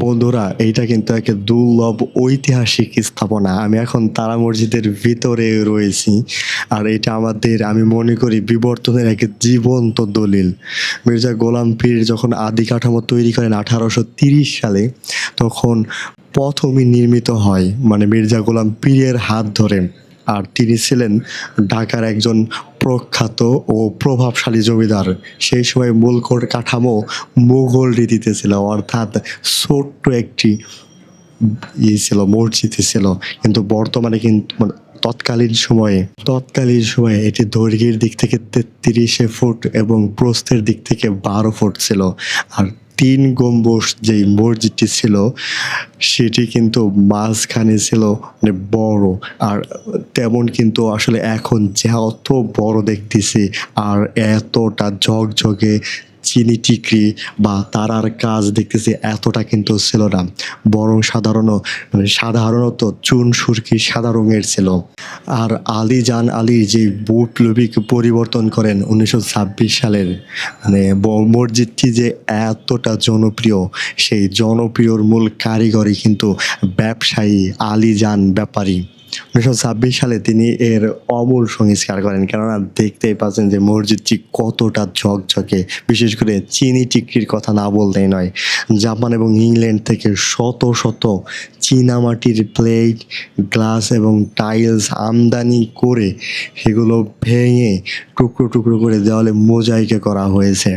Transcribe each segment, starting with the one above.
বন্ধুরা, এইটা কিন্তু এক দুর্লভ ঐতিহাসিক স্থাপনা। আমি এখন তারা মসজিদের ভিতরে রয়েছি। আর এটা আমাদের আমি মনে করি বিবর্তনের এক জীবন্ত দলিল। মির্জা গোলাম পীর যখন আদি কাঠামো তৈরি করেন 1830 সালে, তখন প্রথমই নির্মিত হয় মানে মির্জা গোলাম পীরের হাত ধরে। আর তিনি ছিলেন ঢাকার একজন প্রখ্যাত ও প্রভাবশালী জমিদার। সেই সময় মূল কাঠামো মুঘল রীতিতে ছিল, অর্থাৎ ছোট্ট একটি ছিল, মসজিদ ছিল। কিন্তু বর্তমানে কিন্তু তৎকালীন সময়ে এটি দৈর্ঘ্যের দিক থেকে 33 ফুট এবং প্রস্থের দিক থেকে 12 ফুট ছিল। আর 3 গম্বুজ যেই মসজিদটি ছিল সেটি কিন্তু মাঝখানে ছিল মানে বড়। আর তেমন কিন্তু আসলে এখন যত বড় দেখতেছি আর এতটা ঝকঝকে চিনি টিকরি বা তারার কাজ দেখতেছি এতটা কিন্তু ছিল না, বরং সাধারণত চুন সুরকি সাদা রঙের ছিল। আর আলী যে বৈপ্লবিক পরিবর্তন করেন 1926 সালের, মানে মসজিদটি যে এতটা জনপ্রিয়, সেই জনপ্রিয়র মূল কারিগরই কিন্তু ব্যবসায়ী আলীজান ব্যাপারী। 1926 সালে তিনি এর আমূল সংস্কার করেন। কেননা দেখতেই পাচ্ছেন যে মসজিদটি কতটা ঝকঝকে, বিশেষ করে চিনি টিকরির কথা না বলতেই নয়। জাপান এবং ইংল্যান্ড থেকে শত শত চীনামাটির প্লেট, গ্লাস এবং টাইলস আমদানি করে সেগুলো ভেঙে টুকরো টুকরো করে দেওয়ালে মোজাইকে করা হয়েছে।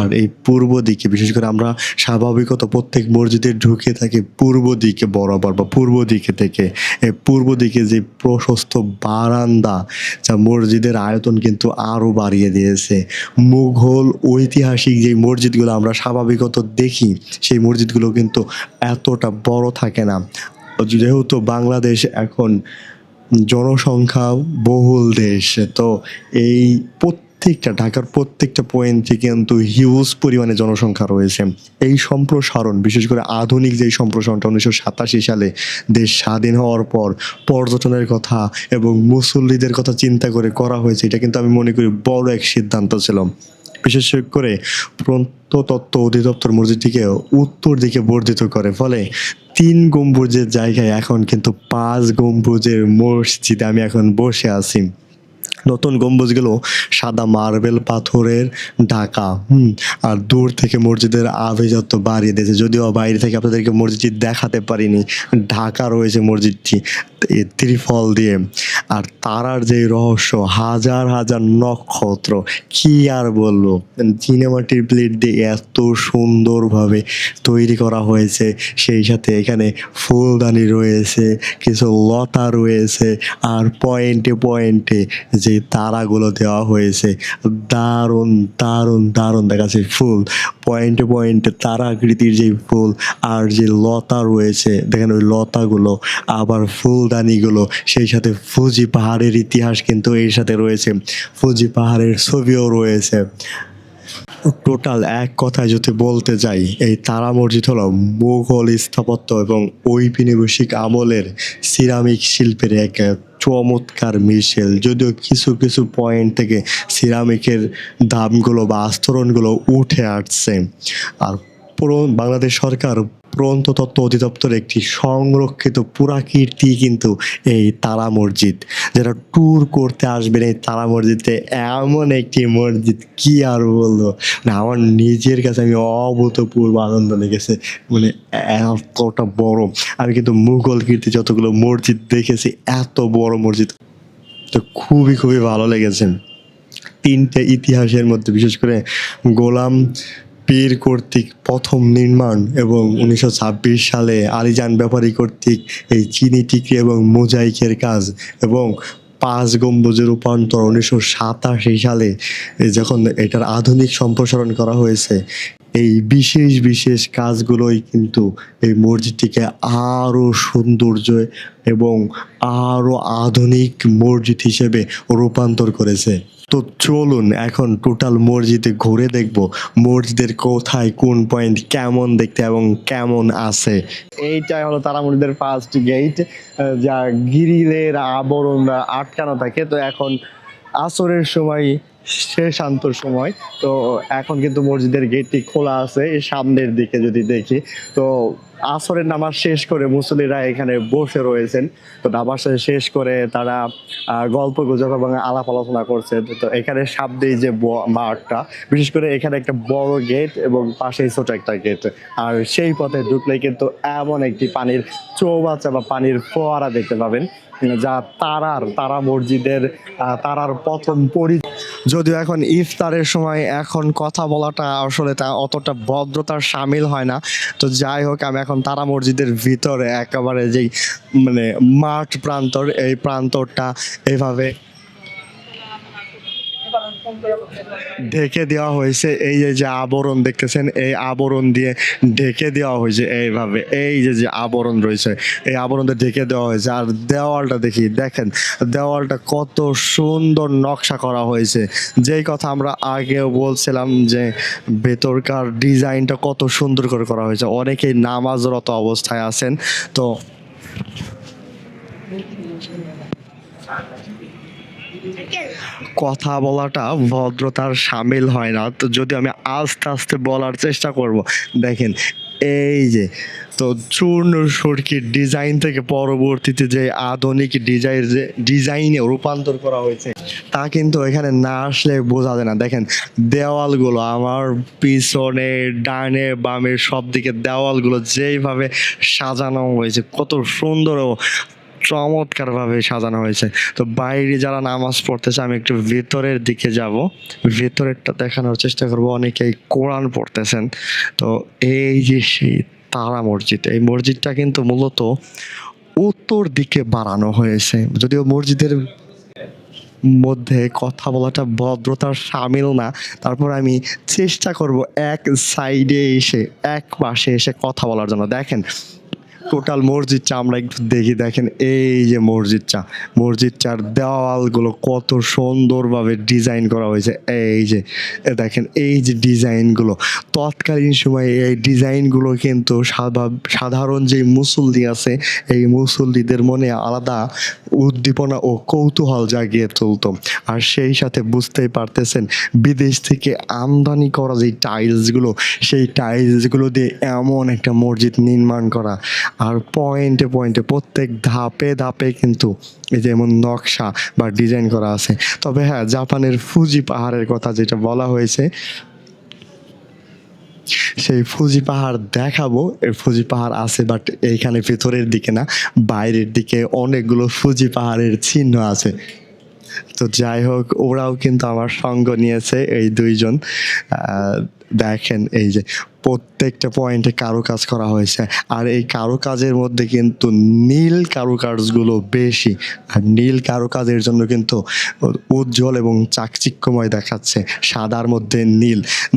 আর এই পূর্ব দিকে, বিশেষ করে আমরা স্বাভাবিকত প্রত্যেক মসজিদে ঢুকে থাকি পূর্ব দিকে বরাবর বা পূর্ব দিকে থেকে, এই পূর্ব দিকে যে প্রশস্ত বারান্দা, যা মসজিদের আয়তন কিন্তু আরও বাড়িয়ে দিয়েছে। মুঘল ঐতিহাসিক যে মসজিদগুলো আমরা স্বাভাবিকত দেখি, সেই মসজিদগুলো কিন্তু এতটা বড় থাকে না। যেহেতু বাংলাদেশ এখন জনসংখ্যা বহুল দেশ, তো এই ঢাকার প্রত্যেকটা পয়েন্টে কিন্তু হিউজ পরিমাণে জনসংখ্যা রয়েছে। এই সম্প্রসারণ, বিশেষ করে আধুনিক যেই সম্প্রসারণটা 1987 সালে দেশ স্বাধীন হওয়ার পর পর্যটনের কথা এবং মুসল্লিদের কথা চিন্তা করে করা হয়েছে, এটা কিন্তু আমি মনে করি বড় এক সিদ্ধান্ত ছিল। বিশেষ করে প্রত্নতত্ত্ব অধিদপ্তর মসজিদটিকে উত্তর দিকে বর্ধিত করে, ফলে 3 গম্বুজের জায়গায় এখন কিন্তু 5 গম্বুজের মসজিদে আমি এখন বসে আছি। নতুন গম্বুজগুলো সাদা মার্বেল পাথরের ঢাকা, আর দূর থেকে মসজিদের আভিজাত্য বাড়িয়ে দিয়েছে। যদিও বাইরে থেকে আপনাদেরকে মসজিদটি দেখাতে পারিনি, ঢাকা রয়েছে মসজিদটি ত্রিফল দিয়ে। আর তারার যে রহস্য, হাজার হাজার নক্ষত্র, কি আর বলবো, চীনামাটির প্লেট দিয়ে এত সুন্দরভাবে তৈরি করা হয়েছে। সেই সাথে এখানে ফুলদানি রয়েছে, কিছু লতা রয়েছে, আর পয়েন্টে পয়েন্টে যে তারাগুলো দেওয়া হয়েছে, দারুণ দারুণ দারুণ দেখাচ্ছে। ফুল পয়েন্টে পয়েন্টে তারাকৃতির যে ফুল আর যে লতা রয়েছে, দেখেন ওই লতাগুলো, আবার ফুলদানিগুলো, সেই সাথে ফুজি পাহাড়ের ইতিহাস কিন্তু এর সাথে রয়েছে, ফুজি পাহাড়ের ছবিও রয়েছে। টোটাল এক কথায় যদি বলতে যাই, এই তারা মসজিদ হলো মুঘল স্থাপত্য এবং ঔপনিবেশিক আমলের সিরামিক শিল্পের এক চমৎকার মিশেল। যদিও কিছু কিছু পয়েন্ট থেকে সিরামিকের দামগুলো বা আস্তরণগুলো উঠে আসছে। আর বাংলাদেশ সরকার প্রত্নতত্ত্ব অধিদপ্তর একটি সংরক্ষিত পুরাকীর্তি কিন্তু এই তারা মসজিদ। যারা ট্যুর করতে আসবেন এই তারা মসজিদে, এমন একটি মসজিদ কি আর বলবো, মানে আমার নিজের কাছে আমি অভূতপূর্ব আনন্দ লেগেছে। মানে এতটা বড়, আমি কিন্তু মুঘল কীর্তি যতগুলো মসজিদ দেখেছি, এত বড় মসজিদ তো খুবই খুবই ভালো লেগেছে। 3টে ইতিহাসের মধ্যে বিশেষ করে গোলাম পীর কর্তৃক প্রথম নির্মাণ এবং 1926 সালে আলীজান ব্যাপারী কর্তৃক এই চিনি টিকরি এবং মোজাইকের কাজ, এবং 5 গম্বুজের রূপান্তর 1987 সালে যখন এটার আধুনিক সম্প্রসারণ করা হয়েছে। এই বিশেষ বিশেষ কাজগুলোই কিন্তু এই মসজিদটিকে আরও সৌন্দর্য এবং আরও আধুনিক মসজিদ হিসেবে রূপান্তর করেছে। তো চলুন এখন টোটাল মসজিদে ঘুরে দেখব মসজিদের কোথায় কোন পয়েন্ট কেমন দেখতে এবং কেমন আছে। এইটাই হলো তারা মসজিদের ফার্স্ট গেট, যা গ্রিলের আবরণ আটকানো থাকে। তো এখন আসরের সময় শান্তর সময়। তো এখন কিন্তু মসজিদের গেটটি খোলা আছে এই সামনের দিকে যদি দেখি। তো আসরের নামাজ শেষ করে মুসল্লিরা এখানে বসে রয়েছেন। তো নামাজ শেষ করে তারা গল্প গুজব এবং আলাপ আলোচনা করছে। তো এখানে সামনেই যে মাঠটা, বিশেষ করে এখানে একটা বড় গেট এবং পাশেই ছোট একটা গেট। আর সেই পথে ঢুকলে কিন্তু এমন একটি পানির চৌবাচ্চা বা পানির ফোয়ারা দেখতে পাবেন, যা তারা মসজিদের তারার প্রথম যদিও এখন ইফতারের সময় এখন কথা বলাটা আসলে তা অতটা ভদ্রতার সামিল হয় না। তো যাই হোক, আমি এখন তারা মসজিদের ভিতরে একেবারে যেই মানে মাঠ প্রান্তর, এই প্রান্তরটা এইভাবে ঢেকে দেওয়া হয়েছে। এই যে আবরণ দেখতেছেন, এই আবরণ দিয়ে ঢেকে দেওয়া হয়েছে এইভাবে। এই যে আবরণ রয়েছে, এই আবরণ দিয়ে ঢেকে দেওয়া হয়েছে। আর দেওয়ালটা দেখেন দেওয়ালটা কত সুন্দর নকশা করা হয়েছে। যেই কথা আমরা আগেও বলছিলাম যে ভেতরকার ডিজাইনটা কত সুন্দর করে করা হয়েছে। অনেকেই নামাজরত অবস্থায় আছেন। তো কথা বলাটা ভদ্রতার সামিল হয় না। তো যদি আমি আস্তে আস্তে বলার চেষ্টা করব, দেখেন এই যে তো চূর্ণ সুরকির ডিজাইন থেকে পরবর্তীতে যে আধুনিক ডিজাইনে রূপান্তর করা হয়েছে, তা কিন্তু এখানে না আসলে বোঝা যায় না। দেখেন দেওয়ালগুলো, আমার পিছনে ডানে বামে সব দিকে দেওয়ালগুলো যেইভাবে সাজানো হয়েছে, কত সুন্দর ও চমৎকারভাবে সাজানো হয়েছে। তো বাইরে যারা নামাজ পড়তেছে, আমি একটু ভেতরের দিকে যাব, ভেতরেরটা দেখানোর চেষ্টা করব। অনেকেই কোরআন পড়তেছেন। তো এই যে সেই তারা মসজিদ, এই মসজিদটা কিন্তু মূলত উত্তর দিকে বাড়ানো হয়েছে। যদিও মসজিদের মধ্যে কথা বলাটা ভদ্রতার সামিল না, তারপর আমি চেষ্টা করব এক সাইডে এসে, এক পাশে এসে কথা বলার জন্য। দেখেন টোটাল মসজিদটা আমরা একটু দেখি। দেখেন এই যে মসজিদটার দেওয়ালগুলো কত সুন্দরভাবে ডিজাইন করা হয়েছে। এই যে দেখেন এই যে ডিজাইনগুলো, তৎকালীন সময়ে এই ডিজাইনগুলো কিন্তু সাধারণ যে মুসল্লি আছে, এই মুসল্লিদের মনে আলাদা উদ্দীপনা ও কৌতূহল জাগিয়ে তুলতো। আর সেই সাথে বুঝতেই পারতেছেন, বিদেশ থেকে আমদানি করা যে টাইলসগুলো, সেই টাইলসগুলো দিয়ে এমন একটা মসজিদ নির্মাণ করা। আর পয়েন্টে পয়েন্টে প্রত্যেক ধাপে ধাপে কিন্তু এই যেমন নকশা বা ডিজাইন করা আছে। তবে হ্যাঁ, জাপানের ফুজি পাহাড়ের কথা যেটা বলা হয়েছে, সেই ফুজি পাহাড় দেখাবো। এই ফুজি পাহাড় আছে, বাট এইখানে ভেতরের দিকে না, বাইরের দিকে অনেকগুলো ফুজি পাহাড়ের চিহ্ন আছে। তো যাই হোক, ওরাও কিন্তু আমার সঙ্গ নিয়েছে, এই দুইজন। দেখেন এই যে প্রত্যেকটা পয়েন্টে কারুকাজ করা হয়েছে। আর এই কারুকাজের মধ্যে কিন্তু নীল কারুকাজগুলো বেশি। আর নীল কারুকাজের জন্য কিন্তু উজ্জ্বল এবং চাকচিক্যময় দেখাচ্ছে। সাদার মধ্যে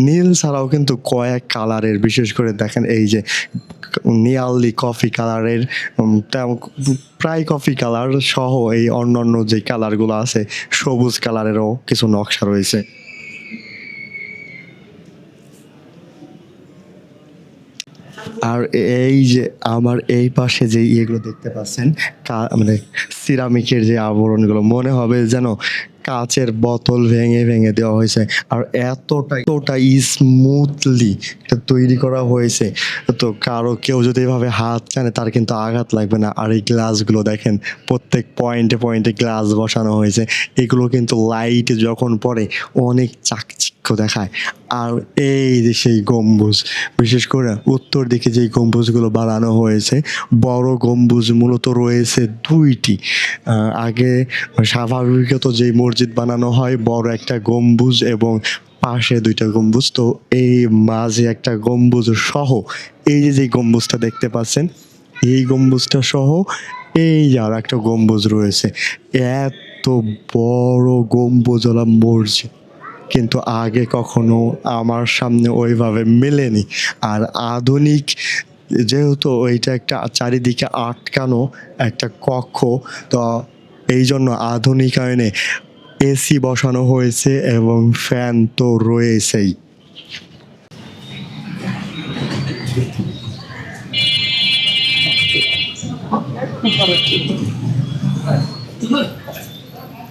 নীল ছাড়াও কিন্তু কয়েক কালারের, বিশেষ করে দেখেন এই যে নিয়ারলি কফি কালারের, প্রায় কফি কালার সহ এই অন্যান্য যে কালারগুলো আছে, সবুজ কালারেরও কিছু নকশা রয়েছে। আর এই যে আমার এই পাশে যে ইয়েগুলো দেখতে পাচ্ছেন, মানে সিরামিকের যে আবরণগুলো, মনে হবে যেন কাচের বোতল ভেঙে ভেঙে দেওয়া হয়েছে। আর এতটা স্মুথলি এটা তৈরি করা হয়েছে, তো কেউ যদি এভাবে হাত টানে তার কিন্তু আঘাত লাগবে না। আর এই গ্লাসগুলো দেখেন, প্রত্যেক পয়েন্টে পয়েন্টে গ্লাস বসানো হয়েছে। এগুলো কিন্তু লাইট যখন পড়ে অনেক চাকচিক্য দেখায়। আর এই যে সেই গম্বুজ, বিশেষ করে উত্তর দিকে যেই গম্বুজগুলো বানানো হয়েছে, বড় গম্বুজ মূলত রয়েছে দুইটি। আগে স্বাভাবিকত যেই মসজিদ বানানো হয়, বড় একটা গম্বুজ এবং পাশে দুইটা গম্বুজ। তো এই মাঝে একটা গম্বুজ সহ এই যে গম্বুজটা দেখতে পাচ্ছেন, এই গম্বুজটা সহ এই আর একটা গম্বুজ রয়েছে। এত বড় গম্বুজওয়ালা মসজিদ কিন্তু আগে কখনো আমার সামনে ওইভাবে মেলেনি। আর আধুনিক, যেহেতু ওইটা একটা চারিদিকে আটকানো একটা কক্ষ, তো এই জন্য আধুনিকায়নে এসি বসানো হয়েছে এবং ফ্যান তো রয়েছেই।